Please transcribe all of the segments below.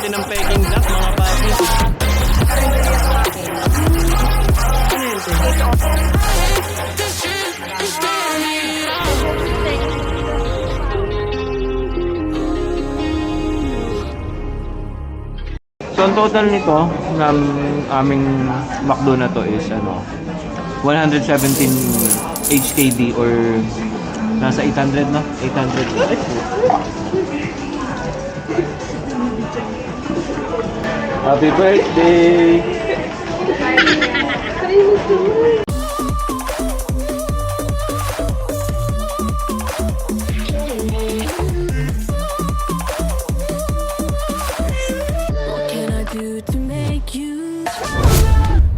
natin ng Peking duck, mga papi. So, ang total nito ng aming McDo na to is 117 HKD or nasa 800 na? 800. Happy birthday!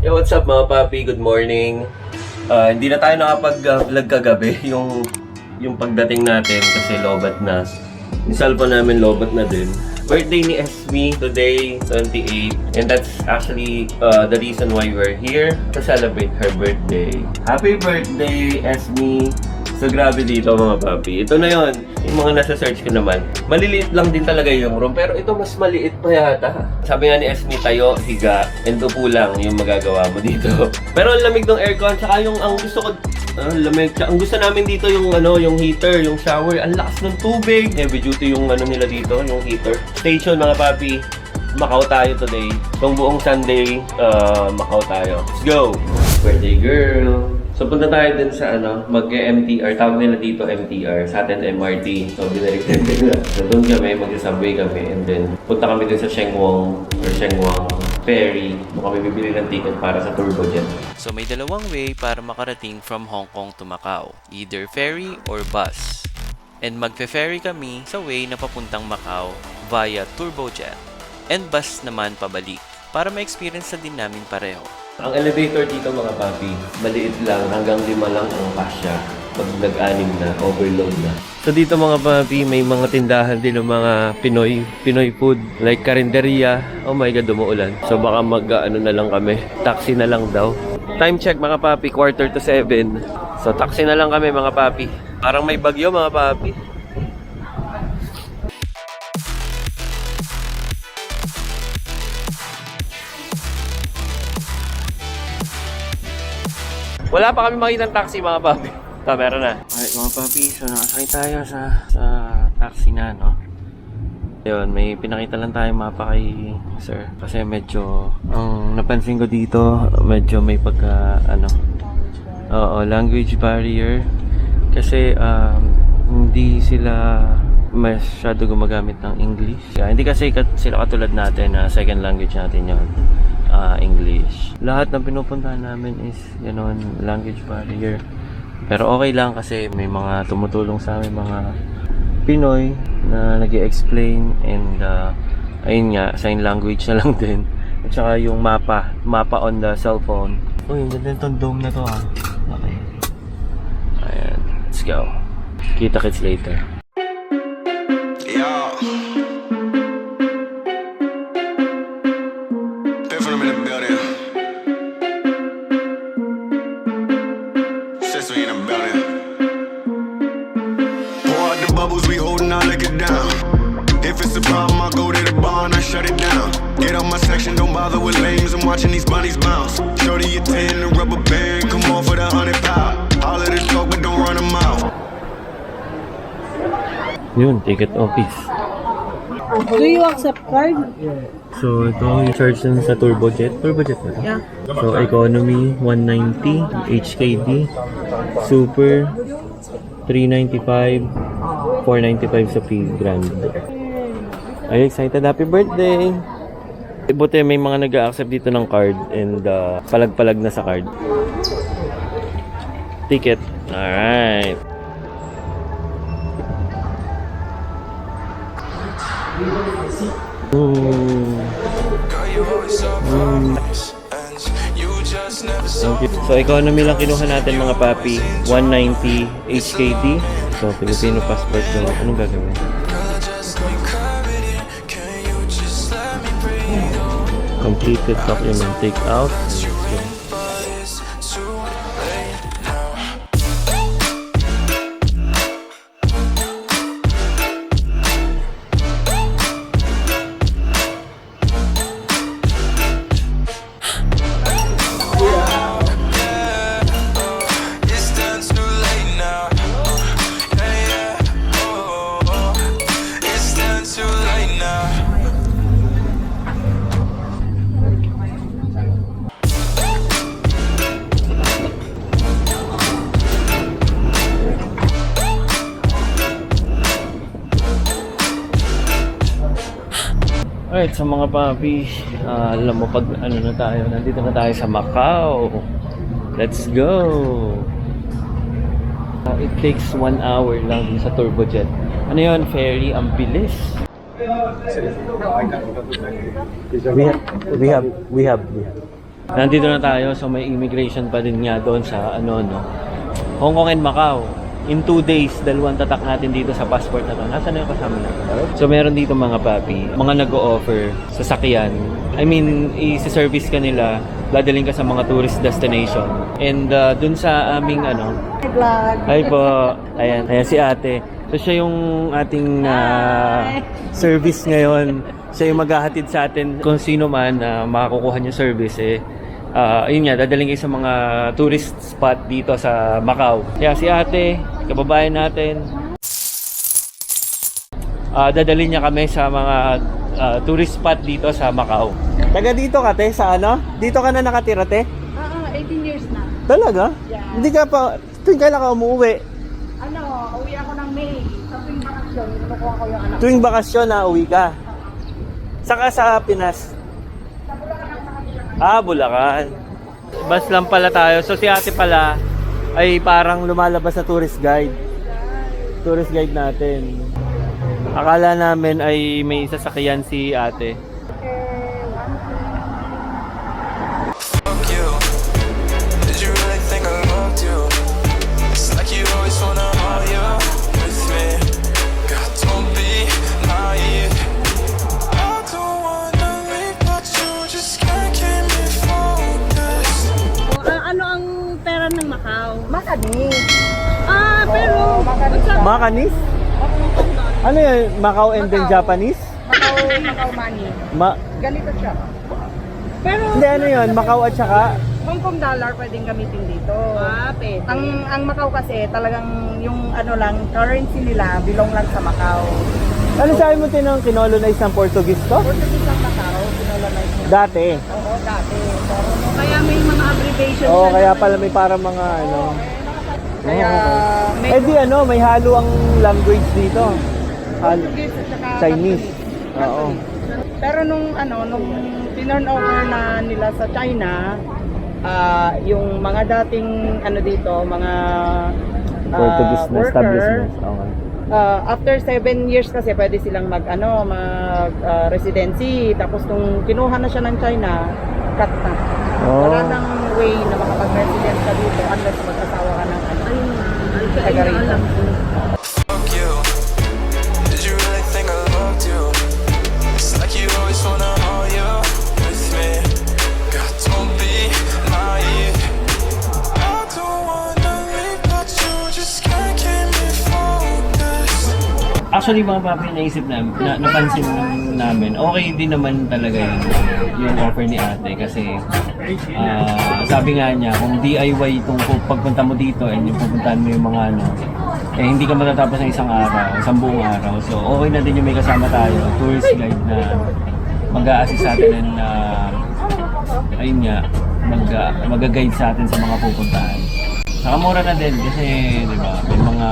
Yo, what's up mga papi? Good morning. Hindi na tayo nakapag-vlog kagabi yung pagdating natin kasi lobat na. Yung cellphone namin lobat na din. Birthday ni Esme today, 28. And that's actually the reason why we're here to celebrate her birthday. Happy birthday, Esme! So grabe dito mga papi. Ito na yon. Yung mga nasa search ko naman. Maliliit lang din talaga yung room. Pero ito mas maliit pa yata. Sabi nga ni Esme, tayo, higa, and upo lang yung magagawa mo dito. Pero ang lamig ng aircon. Tsaka yung ang gusto ko, lamig. Ang gusto namin dito yung yung heater, yung shower. Ang lakas ng tubig. Heavy duty yung nila dito, yung heater. Station mga papi. Macau tayo today. So buong Sunday, Macau tayo. Let's go! Birthday girl! So punta tayo din sa mag-MTR, tawag nila dito MTR, sa atin MRT. So binaliktad nila. So doon kami, mag-subway kami, and then punta kami din sa Shengwang Ferry. Doon kami bibili ng ticket para sa Turbojet. So may dalawang way para makarating from Hong Kong to Macau, either ferry or bus. And magfe-ferry kami sa way na papuntang Macau via Turbojet. And bus naman pabalik para ma-experience na din namin pareho. Ang elevator dito mga papi, maliit lang, hanggang 5 lang ang kasya. Pag nag-anim na, overload na. So dito mga papi, may mga tindahan din ng mga Pinoy food. Like karinderya. Oh my God, umuulan. So baka na lang kami. Taxi na lang daw. Time check mga papi, 6:45. So taxi na lang kami mga papi. Parang may bagyo mga papi. Wala pa kami makitang taxi mga papi. Meron na. Alright mga papi, so nakasakay tayo sa taxi na, no? Ayun, may pinakita lang tayo mapa kay sir. Kasi medyo, ang napansin ko dito, medyo may pagka, language barrier. Kasi, hindi sila masyado gumagamit ng English. Hindi kasi sila katulad natin na second language natin yun. English. Lahat ng pinupuntahan namin is language barrier. Pero okay lang kasi may mga tumutulong sa amin, mga Pinoy na nag-i-explain, and ayun nga, sign language na lang din. At saka yung mapa on the cellphone. Uy, ang ganda itong dome na to Okay. Ayan, let's go. Kita-kits later. Don't bother with lames, I'm watching these bunnies bounce. Shorty your 10 and rubber band, come on for the 100 pound. All of this talk, but don't run them out. Yun, ticket office. Do you accept card? So, ito yung charge nun sa Turbojet. Turbojet ba ito? Yeah. So, economy, 190. HKD. Super, 395. 495 sa P Grand. Ay, excited. Happy birthday! Buti may mga nag-a-accept dito ng card and palag-palag na sa card. Ticket. Alright. Thank you. So economy lang kinuha natin mga papi. 190 HKD. So Filipino passport daw. Anong gagawin? Completed document take out. Alright, sa mga papi, alam mo pag ano na tayo, nandito na tayo sa Macau. Let's go! It takes 1 hour lang sa turbojet. Ano yun, ferry? Ang bilis. We have. Nandito na tayo, so may immigration pa din nga doon sa ano, no? Hong Kong and Macau. In 2 days, dalawang tatak natin dito sa passport na to. Nasaan na yung kasama natin? So meron dito mga papi, mga nag-o-offer sa sakyan. I mean, i-service ka nila, dadaling ka sa mga tourist destination. And dun sa aming ano, hi po, ayan si ate. So siya yung ating service ngayon. Siya yung maghahatid sa atin kung sino man na makakukuha niya service ayun nga, dadaling kayo sa mga tourist spot dito sa Macau. Kaya si ate, kababayan natin, dadalhin niya kami sa mga tourist spot dito sa Macau. Taga dito ka, te? Sa ano? Dito ka na nakatira, te? 18 years na. Talaga? Yeah. Hindi ka pa, tuwing kailan ka umuwi? Uwi ako ng May. Sa tuwing bakasyon, kinukuha ko yung anak. Tuwing bakasyon na uwi ka? Saka sa Pinas? Bulacan. Bus lang pala tayo. So si ate pala ay parang lumalabas sa tourist guide. Tourist guide natin. Akala namin ay may sasakyan si ate. Fuck you. Did you really think I loved you? It's like you always wanna argue with me. God, don't be naive. I don't wanna leave, but you just can't keep me focused. Ano ang pera ng Macau? Makanis. Pero... Makanis? Ano yan? Macau and then Japanese? Macau money. Ganito siya. Pero... Hindi, ano yun? Macau at saka? Hong Kong dollar pwedeng gamitin dito. Pwede. Ang Macau kasi talagang yung ano lang, currency nila belong lang sa Macau. Ano sabi mo kinolonize ng Portuguese to? Portuguese ang Macau, kinolonize nila. Dati. Oo, dati. Pero Kaya may mga abbreviation. Oo, kaya pala may parang mga ano. kaya may Eh di ano, may halo ang language dito. Portuguese at saka Chinese. Cantonese. Oo. Pero nung turn over na nila sa China, yung mga dating ano dito, mga Portuguese na worker, establishments. Okay. after 7 years kasi pwede silang mag residency. Tapos nung kinuha na siya ng China, cut na. Oh. Wala nang way na makapag-resident ka dito unless mag-asawa ka ng taga rito. Fuck you. Did you really think I loved you? It's like you always wanna argue with me. God, don't be naive. I don't wanna leave, but you just can't keep me focused. Actually mga papi, naisip namin, napansin namin, okay din naman talaga yung offer ni ate kasi sabi nga niya, kung DIY itong pagpunta mo dito and yung pupuntahan mo yung mga ano, hindi ka matatapos ng isang buong araw. So okay na din yung may kasama tayo, tourist guide na mag-a-assist sa atin and ayun nga, mag-guide sa atin sa mga pupuntahan. Saka mura na din kasi, di ba, may mga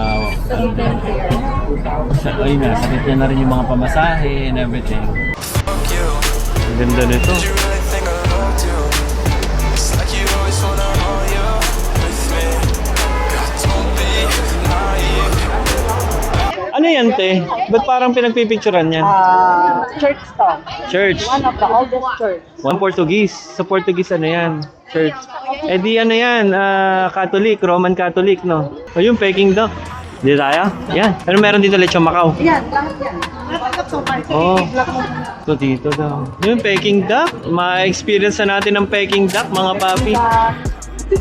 ayun na, sakit niya na rin yung mga pamasahe and everything. Fuck you. Ang ganda nito. Did you really think I loved you? It's like you always wanna argue with me. God, don't be naive. Ano yan, te? Ba't parang pinagpipicturan yan? Church to. Church. One of the oldest church. One Portuguese. Sa Portuguese ano yan? Church. Eh di ano yan? Catholic. Roman Catholic, no? O yung Peking duck. Di tayo? Yan. Pero meron dito lechon Macau. Yan, lahat yan. Oh. Ito dito daw. Yung Peking duck. Ma-experience na natin ng Peking duck, mga papi.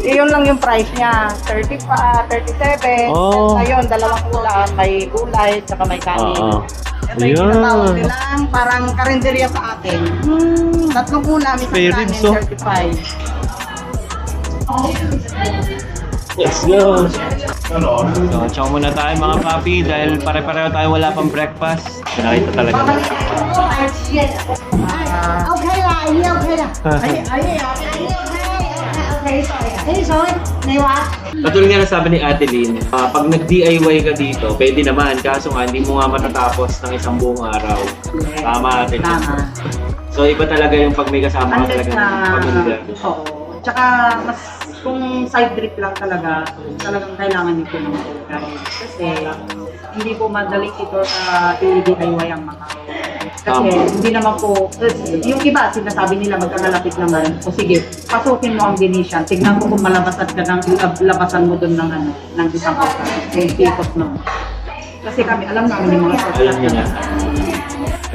Yun lang yung price niya. 37. Oh. Ngayon, dalawang ulam. May gulay, tsaka may kanin. Oo. May Ayun. tinatawag nilang parang karinderya sa atin. Tatlong ulam, isang Spare kanin, ribs, oh. 35. Let's go! So, chow muna tayo mga papi dahil pare-pareho tayo wala pang breakfast. Pinakita talaga. OK 啦，已經 OK 啦。Ha. 哎呀，OK Katulad nga na sabi ni Ate Lynn, pag nag-DIY ka dito, pwede naman. Kaso nga, hindi mo nga matatapos ng isang buong araw. Tama, Ate Lynn. Tama. So, iba talaga yung pag may kasama ka talaga ng pamilya. Oo. Tsaka, mas kung side trip lang talaga, talagang kailangan nyo po ng tour. Kasi, hindi po madali ito sa i-DIY ang Macau. Kasi, hindi naman po, yung iba, sinasabi nila magkakalapit naman. O sige, pasukin mo ang Venetian. Tignan mo kung malabasan ka ng labasan mo doon ng, ano, ng isang hotel. Kasi, ikot mo. Kasi kami, alam namin yung mga Alam niyo na.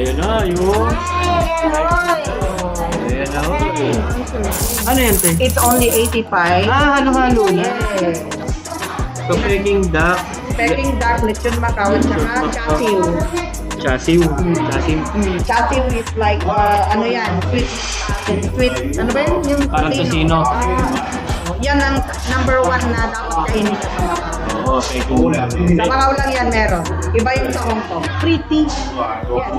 Ayun na, yun. Ayan na, okay. Ano yan, te? It's only 85. Halo-halo na. Yes. So, Peking duck. Peking duck, lechon Macau, tsaka chasiw. Chasiw. Chasiw. Chasiw is like, ano yan, sweet, ano ba yun? Yung Parang tocino. Yan ang number 1 na dapat kainin sa Macau. Oo, Peking duck. Sa Macau lang yan meron. Iba yung sa Hong Kong. Pretty. Yes.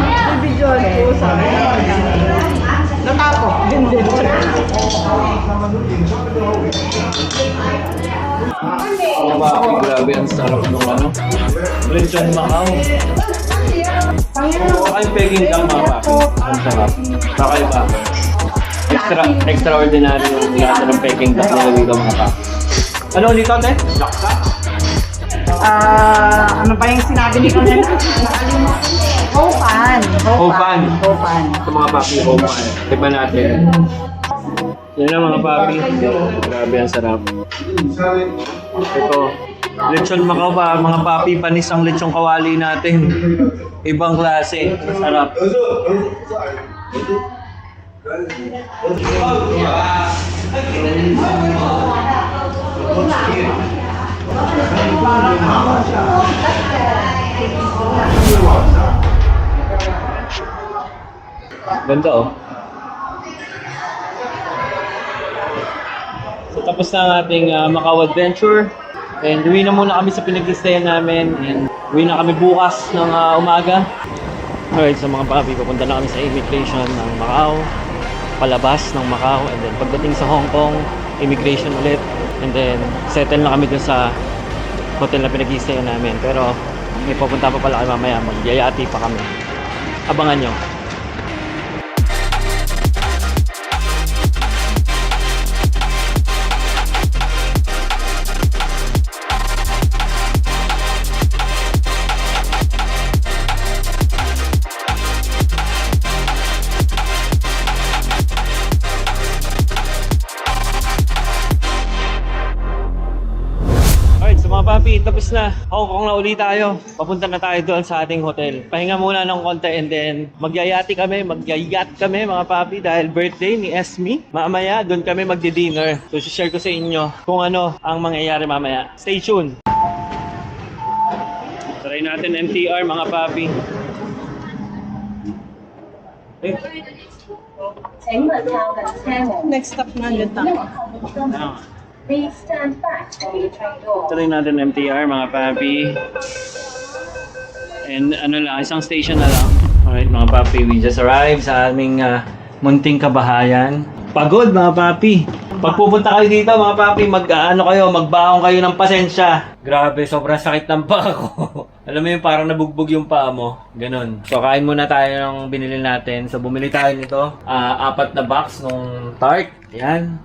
Individual po sa Natapo. Grabe, ang sarap nung ano. Lechon Macau. Saka yung Peking duck, mga papi. Ang sarap. Kakaiba. Extraordinary yung lasa ng Peking duck na nalito, mga papi. Ano ulit ate? Laksa? Ano ba yung sinabi ni kanina? Hopan. Hopan. Hopan. Ito mga papi, hopan. Tiba natin. Yan na mga papi. Grabe, ang sarap. Ito. Lechon Macau pa, mga papi, panis ang lechong kawali natin. Ibang klase. Sarap. Ganda oh. So tapos na ang ating Macau adventure. And uwi na muna kami sa pinag-istayan namin. And uwi na kami bukas ng umaga. Alright, so mga papi, pupunta na kami sa immigration ng Macau. Palabas ng Macau. And then pagdating sa Hong Kong, immigration ulit. And then settle na kami dun sa hotel na pinag-istayan namin. Pero may pupunta pa pala kami mamaya. Magyayati pa kami. Abangan nyo. Alright, so mga papi, tapos na. Hong Kong na uli tayo. Papunta na tayo doon sa ating hotel. Pahinga muna ng konti and then magyayat kami mga papi dahil birthday ni Esme. Mamaya doon kami magdi-dinner. So share ko sa inyo kung ano ang mangyayari mamaya. Stay tuned. Try natin MTR mga papi. Next stop na yun tayo. Please stand back from the train door. Try natin MTR mga papi. And ano lang, isang station na lang. Alright mga papi, we just arrived sa aming munting kabahayan. Pagod mga papi. Pag pupunta kayo dito mga papi, magbaong kayo ng pasensya. Grabe, sobrang sakit ng paa ko. Alam mo yung parang nabugbog yung paa mo. Ganon. So kain muna tayo ng binili natin. So bumili tayo nito. 4 na box nung tart. Yan.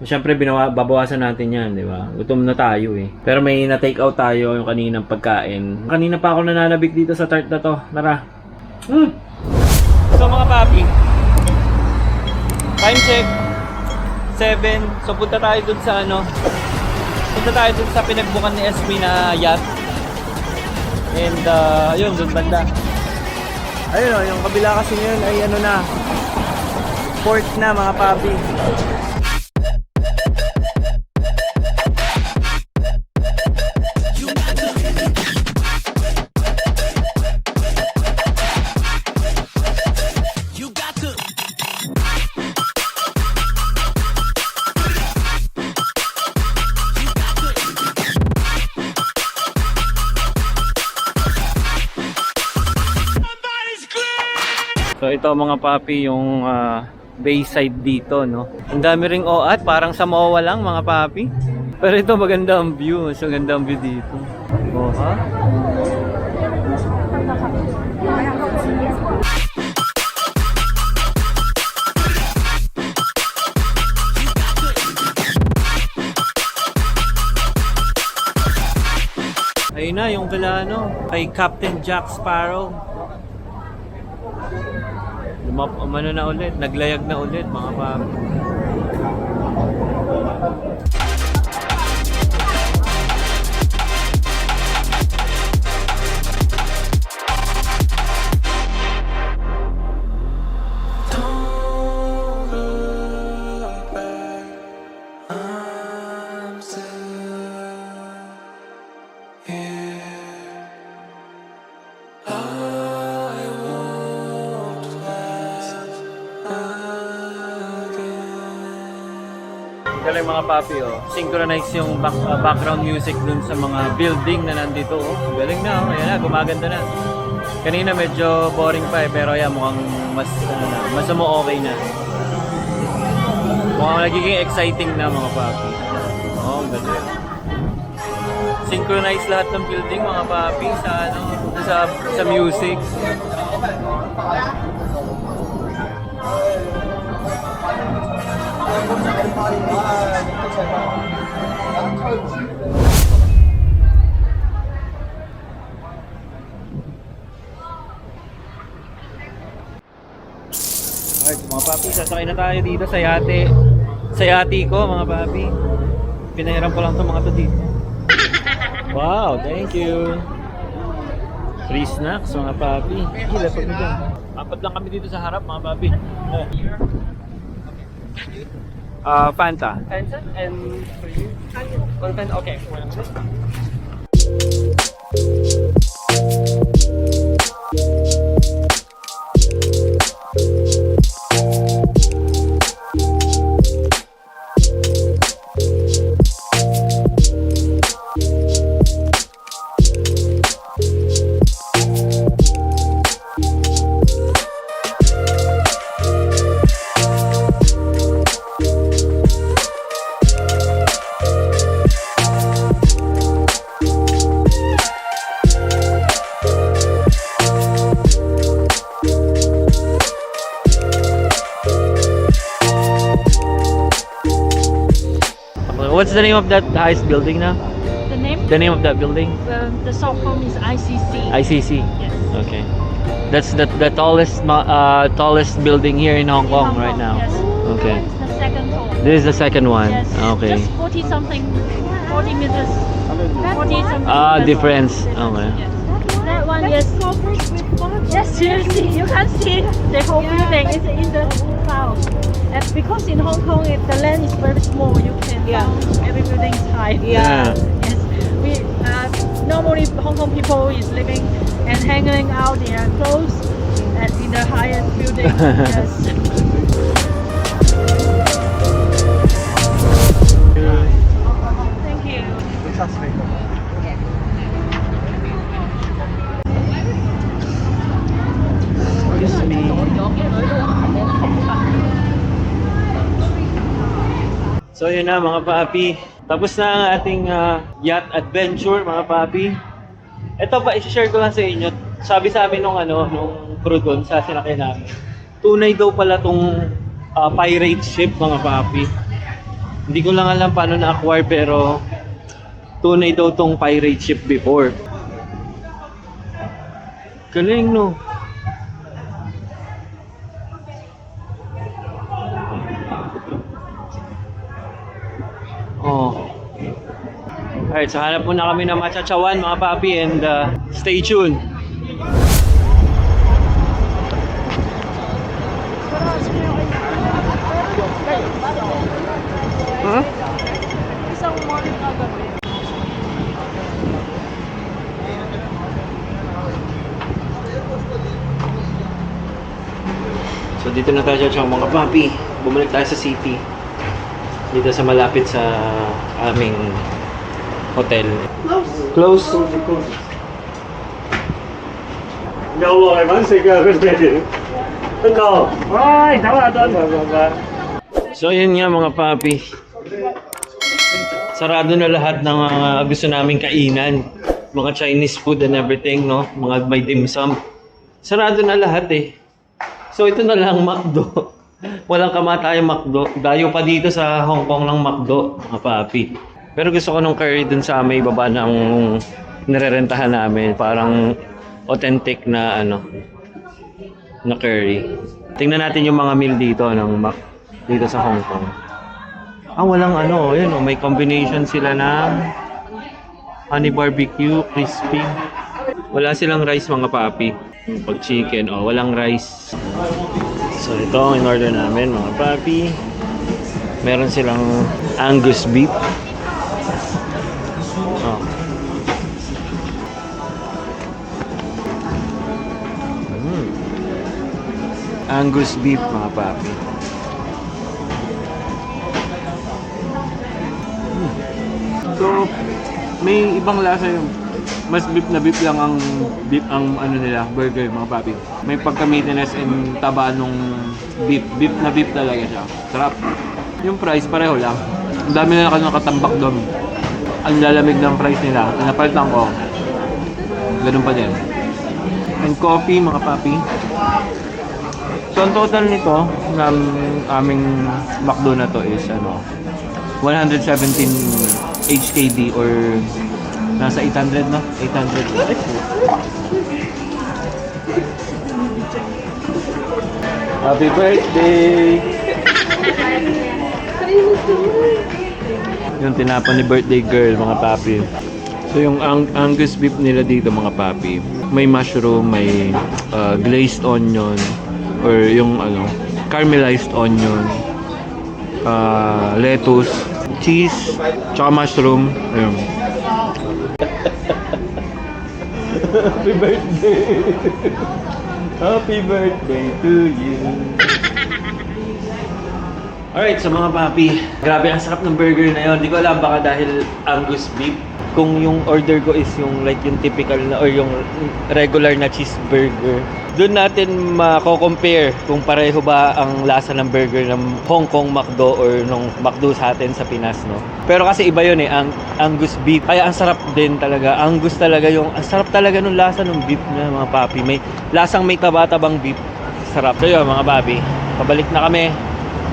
Siyempre, babawasan natin yan, di ba? Gutom na tayo eh. Pero may na-take out tayo yung kaninang pagkain. Kanina pa ako nananabik dito sa tart na to. Tara. So mga papi, time check 7. So punta tayo dun sa punta tayo dun sa pinagbukan ni SB na yacht. And yun, dun banda. Ayun o, yung kabila kasi yun ay port na mga papi. So ito mga papi yung Bayside dito, no? Ang dami ring OAT, parang sa MOA lang, mga papi. Pero ito maganda ang view, mas maganda ang view dito. Oh, ha? Ayun na, yung kala kay Captain Jack Sparrow. Umano na ulit, naglayag na ulit mga papi. Galing mga papi, oh. Synchronize yung background music dun sa mga building na nandito, oh. Galing na, oh. Ayan na, gumaganda na. Kanina medyo boring pa eh, pero yan, mukhang mas okay na. Mukhang nagiging exciting na mga papi. Oh, galing. Synchronize lahat ng building mga papi sa music. Alright, mga papi, sasakay na tayo dito sa yate. Sa yate ko, mga papi. Pinahiram ko lang itong mga to dito. Wow, thank you. Free snacks, mga papi. Lapag mo dyan. Apat lang kami dito sa harap, mga papi. Fanta. Fanta and for you? One Fanta, okay. What's the name of that highest building now? The name? The name of that building? The short form is ICC. ICC. Yes. Okay. That's the tallest building here in Hong Kong right now. Yes. Okay. It's the second floor. This is the second one. Yes. Okay. Just 40 meters. 40 something. Ah, meters. difference. Okay. Yes. That one is yes, seriously, you can see the whole building is in the cloud. And because in Hong Kong, if the land is very small, you can find every building is high. Yeah. Yes. We normally Hong Kong people is living and hanging out their clothes in the highest building. Yes. Thank you. Excuse me. So yun na mga papi. Tapos na ang ating yacht adventure mga papi. Ito pa, i-share ko lang sa inyo. Sabi sa amin nung crew doon sa sinakay namin. Tunay daw pala tong pirate ship mga papi. Hindi ko lang alam paano na-acquire pero tunay daw tong pirate ship before. Galing no? Oh. Alright, so hanap muna kami ng machachawan mga papi and stay tuned. Huh? Isang morning kagabi. So dito na tayo sa mga papi. Bumalik tayo sa city. Dito sa malapit sa aming hotel. Close. No, I must say, go ahead. Ito. Ay, tama doon. So yun nga mga papi. Sarado na lahat ng mga gusto naming kainan. Mga Chinese food and everything, no? Mga may dim sum. Sarado na lahat eh. So ito na lang, McDo. Walang kamatayang McDo. Dayo pa dito sa Hong Kong ng McDo, mga papi. Pero gusto ko nung curry dun sa may baba ng nirerentahan namin. Parang authentic na ano, na curry. Tingnan natin yung mga meal dito ng dito sa Hong Kong. Walang ano, yun, may combination sila ng honey barbecue, crispy. Wala silang rice mga papi. Pag chicken, walang rice. So ito ang in-order namin mga papi. Meron silang Angus beef. Angus beef mga papi. So may ibang lasa yung mas beef lang ang ano nila, burger mga papi. May pagka-meatiness and taba nung beef na beef talaga siya. Sarap. Yung price pareho lang. Ang dami na nakatambak doon. Ang lalamig ng price nila. Napalitan ko. Ganun pa din. And coffee mga papi. So ang total nito ng aming McDo na to is 117 HKD or nasa 800 na? 800. Happy birthday! Yung tinapon ni birthday girl mga papi. So yung Angus beef nila dito mga papi, may mushroom, may glazed onion, or yung caramelized onion, lettuce, cheese, tsaka mushroom. Ayun. Happy birthday! Happy birthday to you! Alright, so mga papi, grabe ang sarap ng burger na yun. Hindi ko alam, baka dahil Angus beef. Kung yung order ko is yung like yung typical na or yung regular na cheeseburger, doon natin mako-compare kung pareho ba ang lasa ng burger ng Hong Kong McDo or nung McDo sa atin sa Pinas, no? Pero kasi iba yun eh, ang Angus beef. Kaya ang sarap din talaga. Angus talaga yung, ang sarap talaga nung lasa ng beef na mga papi. May lasang may taba-tabang beef. Sarap. So yun mga papi, pabalik na kami.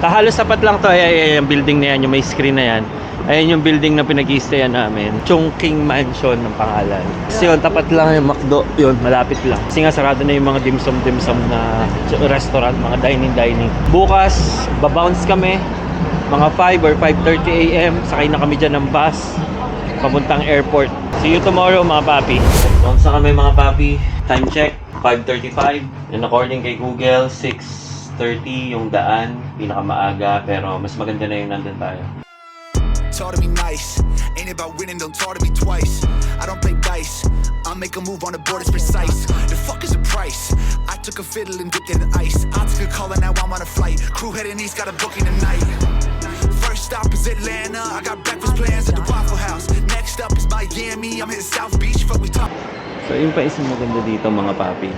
Halos sapat lang to, ay yung building na yan, yung may screen na yan. Ayan yung building na pinag-i-stayan namin. Chongqing Mansion ng pangalan. Kasi yun, tapat lang yung McDo. Yun, malapit lang. Kasi nga sarado na yung mga dim-sum na restaurant, mga dining. Bukas, babounce kami. Mga 5 or 5:30 AM. Sakay na kami dyan ng bus. Papuntang airport. See you tomorrow mga papi. Bounce na kami mga papi. Time check, 5:35. And according kay Google, 6:30 yung daan. Pinakamaaga. Pero mas maganda na yung nandun tayo. Talk to me nice, ain't about winning, don't talk to me twice. I don't play dice, I make a move on the board, it's precise. The fuck is the price? I took a fiddle and dipped in the ice. I took a call and now I'm on a flight. Crew heading east, got a booking tonight. First stop is Atlanta, I got breakfast plans at the Waffle House. Next up is Miami, I'm hitting South Beach, fuck we talk. So yun pa isang maganda dito mga papi.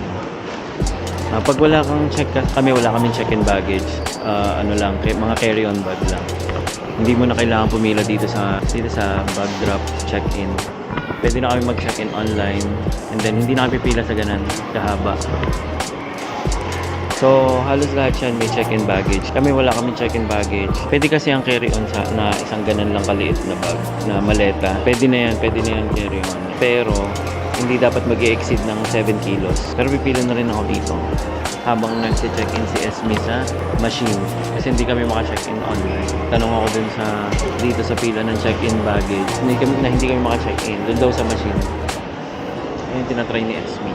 Pag wala kang wala kaming check-in baggage, mga carry-on bag lang. Hindi mo na kailangan pumila dito sa bag drop check-in. Pwede na kami mag-check-in online and then hindi na kami pipila sa ganun kahaba. So halos lahat yan may check-in baggage. Kami wala kaming check-in baggage. Pwede kasi ang carry-on na isang ganun lang kaliit na bag na maleta. Pwede na yan carry-on. Pero hindi dapat mag-exceed ng 7 kilos. Pero pipila na rin ako dito habang nagse-check-in si Esme sa machine. Kasi hindi kami maka-check-in online. Tanong ako dun dito sa pila ng check-in baggage. Hindi kami maka-check-in. Dun daw sa machine. Ayun tinatry ni Esme.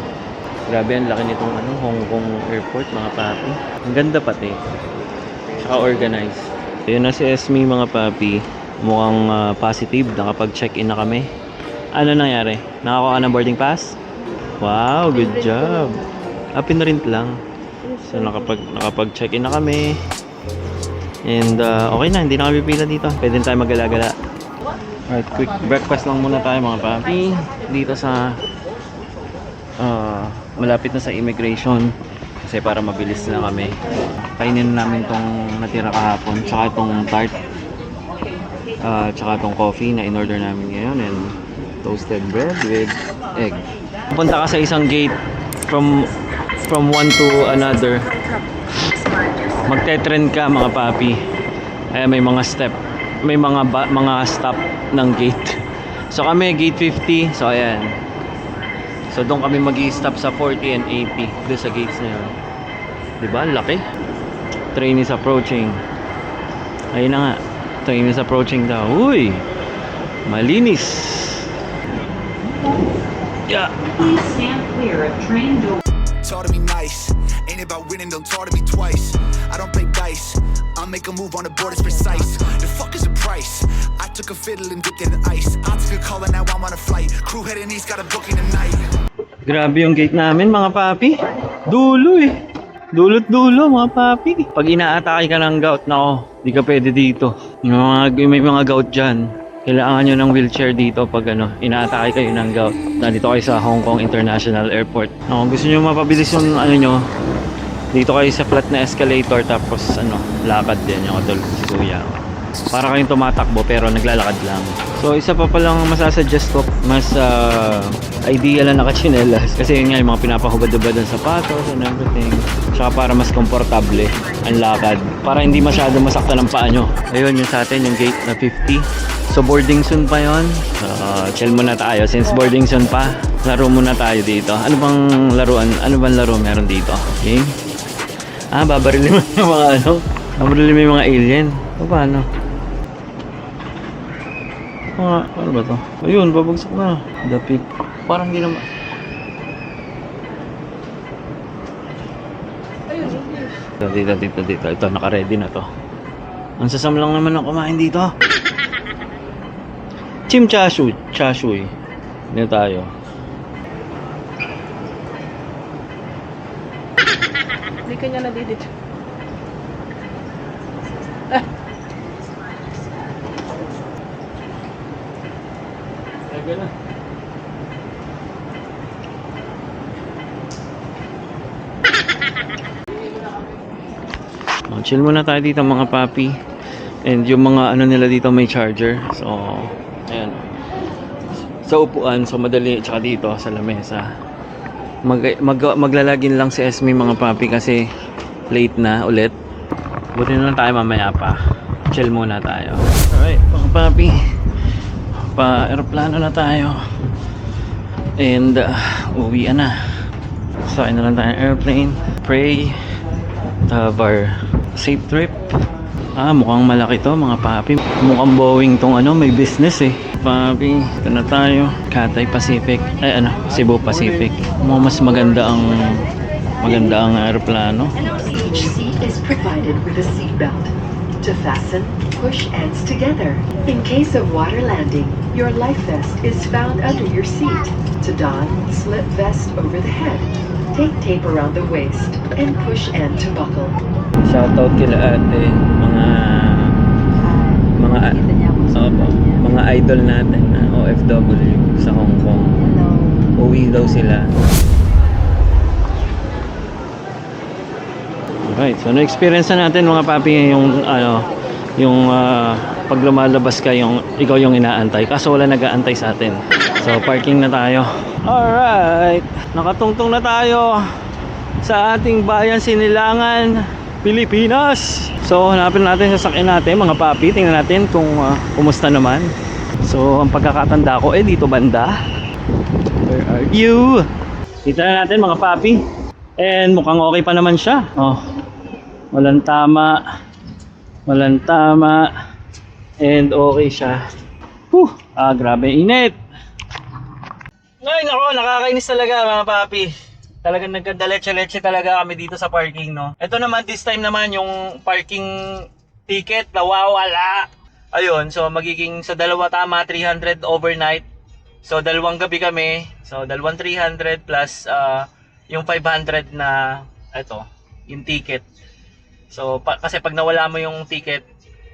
Grabe ang laki nitong Hong Kong airport mga papi. Ang ganda pati. Tsaka organized. Ayun na si Esme mga papi. Mukhang positive. Nakapag-check-in na kami. Ano nangyari? Nakakuha ka ng boarding pass? Wow, good job. Pinrint lang. So nakapag-check-in na kami. And okay na, hindi na kami pipila dito. Pwede na tayo mag-gala-gala. Alright, quick breakfast lang muna tayo mga papi. Dito sa malapit na sa immigration. Kasi kasi para mabilis na kami. Kainin na namin tong natira kahapon, tsaka itong tart, tsaka itong coffee na in-order namin ngayon, and toasted bread with egg. Punta ka sa isang gate from one to another. Magte-trend ka mga papi. Ay may mga step, may mga stop ng gate. So kami gate 50. So ayan. So doon kami magi-stop sa 40 and 80 doon sa gates na yun. 'Di ba? Laki. Train is approaching. Ayun na nga. Train is approaching daw. Uy! Malinis. Yeah. Please stand clear of train door. Talk to me nice. Ain't about winning, don't talk to me twice. I don't play dice. I'll make a move on the board, it's precise. The fuck is the price? I took a fiddle and dipped it in ice. I took a call and now I'm on a flight. Crew heading east, got a booking tonight. Grabe yung gate namin mga papi. Dulo eh. Dulot dulo mga papi. Pag inaatake ka ng gout, nako, di ka pwede dito. May mga gout dyan. Kailangan nyo ng wheelchair dito pag inaatake kayo ng gout. Nandito kayo sa Hong Kong International Airport. Kung gusto nyo mapabilis yung nyo, dito kayo sa flat na escalator, tapos lakad din yung katulad si Kuya. Para kayong tumatakbo pero naglalakad lang. So isa pa palang masasuggest ko, mas ideal na nakachinelas. Kasi yun nga yung mga pinapahubad-hubad ng sapatos and everything. Tsaka para mas komportable ang lakad. Para hindi masyado masaktan ang paa nyo. Ayun yung sa atin, yung gate na 50. So boarding soon pa yun. Chill muna tayo. Since boarding soon pa, laro muna tayo dito. Ano bang laruan? Ano bang laro meron dito? Okay? Babarilin mo yung mga babarilin mo yung mga alien. O paano? Ano ba to? Ayun, babagsak na. Dapit. Parang hindi naman. Dito. Ito, naka-ready na to. Ang sasam lang naman ang kumain dito. Chim chashui. Dito tayo. Hindi ka niya nadidit. Na. Chill muna tayo dito mga papi. And yung mga nila dito may charger. So, ayan. Sa upuan, so madali. Tsaka dito sa lamesa. Maglalagin lang si Esme mga papi kasi late na ulit. Buti na lang tayo mamaya pa. Chill muna tayo. Alright mga papi. Pa-aeroplano na tayo. And uwi na. Sakay na lang tayo ng airplane. Pray to have our safe trip. Mukhang malaki to mga papi. Mukhang Boeing tong may business eh. Papi, ito na tayo. Cathay Pacific. Cebu Pacific. Mukhang mas maganda ang aeroplano. Each seat is provided with a seatbelt. To fasten, push ends together. In case of water landing, your life vest is found under your seat. To don, slip vest over the head. Take tape around the waist and push end to buckle. Shoutout kila ate, mga idol natin na OFW sa Hong Kong. Uwi daw sila. Alright, so na-experience na natin mga papi yung pag lumalabas ka, ikaw yung inaantay. Kaso wala nag-aantay sa atin. So parking na tayo. Alright, nakatungtong na tayo sa ating bayan Sinilangan, Pilipinas. So hanapin natin sa sasakyan natin mga papi. Tingnan natin kung kumusta naman. So ang pagkakatanda ko dito banda. Where are you? Dito na natin mga papi. And mukhang okay pa naman siya. Walang tama. And okay siya. Grabe init. Ay nako, nakakainis talaga mga papi. Talagang nagkadaleche-leche talaga kami dito sa parking, no. Ito naman, this time naman yung parking ticket nawawala. Ayun, so magiging sa dalawa tama 300 overnight. So dalawang gabi kami. So dalawang 300 plus yung 500 na yung ticket. So kasi pag nawala mo yung ticket,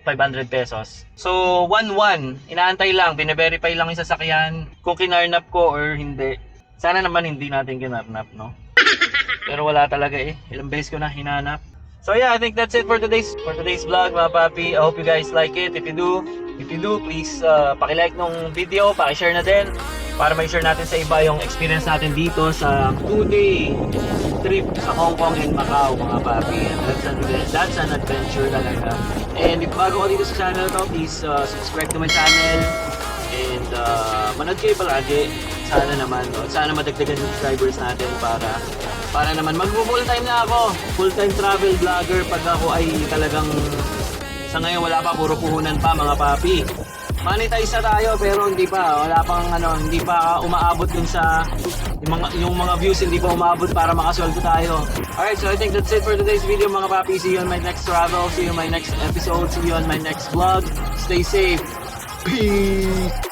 500 pesos. So 1-1, inaantay lang, bine-verify lang yung sasakyan kung kinarnap ko or hindi. Sana naman hindi natin kinarnap, no? Pero wala talaga eh. Ilang beses ko na hinanap. So yeah, I think that's it for today's vlog mga papi. I hope you guys like it. If you do, please paki-like nung video, paki-share na din para may share natin sa iba yung experience natin dito sa 2-day trip sa Hong Kong and Macau mga papi. And that's an adventure talaga. And if bago ka dito sa channel to, please subscribe to my channel and manood kayo palagi. Sana naman, no? Sana madagdagan yung subscribers natin para naman mag-full time na ako. Full time travel vlogger pag ako ay talagang sa ngayon wala pa, puro puhunan pa mga papi. Monetize na tayo pero hindi pa, wala pang hindi pa umaabot dun sa yung mga views, hindi pa umaabot para makasweldo tayo. Alright, so I think that's it for today's video mga papi. See you on my next travel, see you on my next episode, see you on my next vlog. Stay safe. Peace!